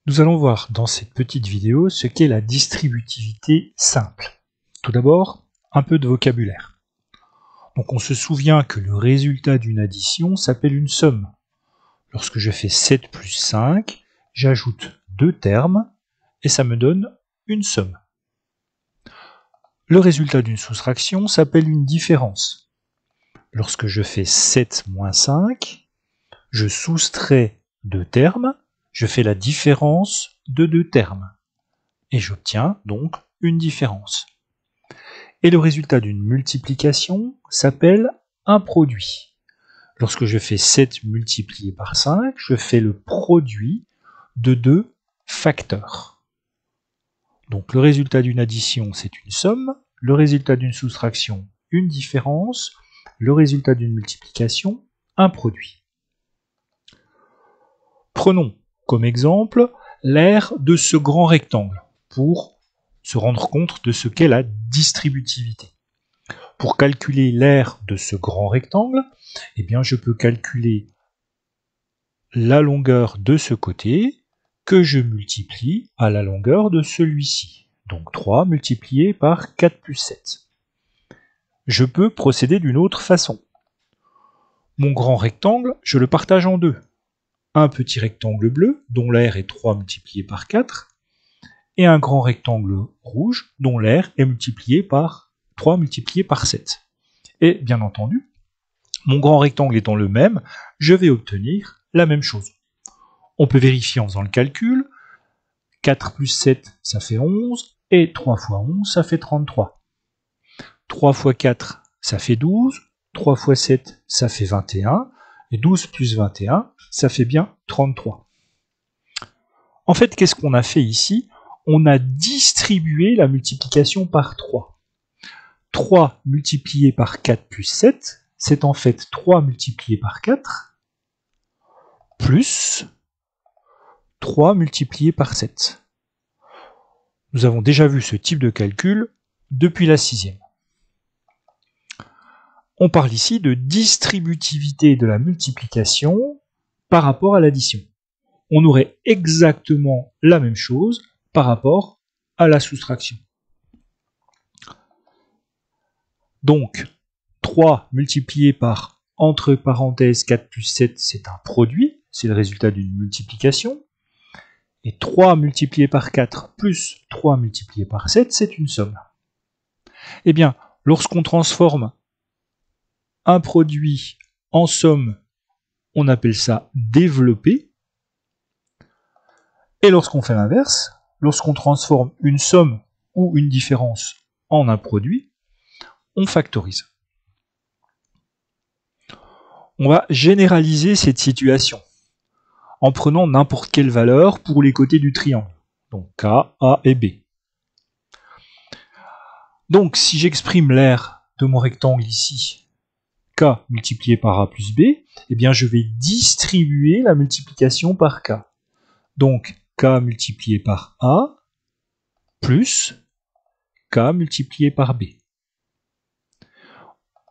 Nous allons voir dans cette petite vidéo ce qu'est la distributivité simple. Tout d'abord, un peu de vocabulaire. Donc on se souvient que le résultat d'une addition s'appelle une somme. Lorsque je fais 7 plus 5, j'ajoute deux termes et ça me donne une somme. Le résultat d'une soustraction s'appelle une différence. Lorsque je fais 7 moins 5, je soustrais deux termes, je fais la différence de deux termes. Et j'obtiens donc une différence. Et le résultat d'une multiplication s'appelle un produit. Lorsque je fais 7 multiplié par 5, je fais le produit de deux facteurs. Donc le résultat d'une addition, c'est une somme, le résultat d'une soustraction, une différence, le résultat d'une multiplication, un produit. Prenons comme exemple l'aire de ce grand rectangle pour se rendre compte de ce qu'est la distributivité. Pour calculer l'aire de ce grand rectangle, eh bien, je peux calculer la longueur de ce côté que je multiplie à la longueur de celui-ci. Donc 3 multiplié par 4 plus 7. Je peux procéder d'une autre façon. Mon grand rectangle, je le partage en deux. Un petit rectangle bleu, dont l'aire est 3 multiplié par 4, et un grand rectangle rouge, dont l'aire est multiplié par 3 multiplié par 7. Et bien entendu, mon grand rectangle étant le même, je vais obtenir la même chose. On peut vérifier en faisant le calcul. 4 plus 7, ça fait 11, et 3 fois 11, ça fait 33. 3 fois 4, ça fait 12, 3 fois 7, ça fait 21, et 12 plus 21, ça fait bien 33. En fait, qu'est-ce qu'on a fait ici? On a distribué la multiplication par 3. 3 multiplié par 4 plus 7, c'est en fait 3 multiplié par 4, plus 3 multiplié par 7. Nous avons déjà vu ce type de calcul depuis la 6e. On parle ici de distributivité de la multiplication par rapport à l'addition. On aurait exactement la même chose par rapport à la soustraction. Donc, 3 multiplié par, entre parenthèses, 4 plus 7, c'est un produit, c'est le résultat d'une multiplication. Et 3 multiplié par 4 plus 3 multiplié par 7, c'est une somme. Eh bien, lorsqu'on transforme un produit en somme, on appelle ça développer. Et lorsqu'on fait l'inverse, lorsqu'on transforme une somme ou une différence en un produit, on factorise. On va généraliser cette situation en prenant n'importe quelle valeur pour les côtés du triangle. Donc K, A et B. Donc si j'exprime l'aire de mon rectangle ici, K multiplié par A plus B, eh bien je vais distribuer la multiplication par K. Donc K multiplié par A plus K multiplié par B.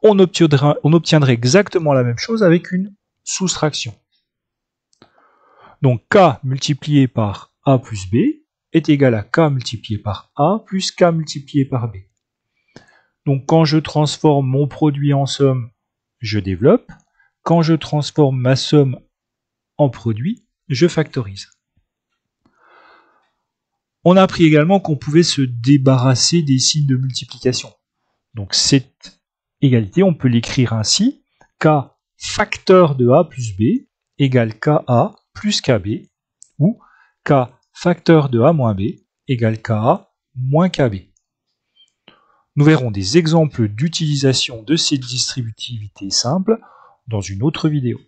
On obtiendrait exactement la même chose avec une soustraction. Donc K multiplié par A plus B est égal à K multiplié par A plus K multiplié par B. Donc quand je transforme mon produit en somme, je développe. Quand je transforme ma somme en produit, je factorise. On a appris également qu'on pouvait se débarrasser des signes de multiplication. Donc cette égalité, on peut l'écrire ainsi. K facteur de A plus B égale KA plus KB, ou K facteur de A moins B égale KA moins KB. Nous verrons des exemples d'utilisation de cette distributivité simple dans une autre vidéo.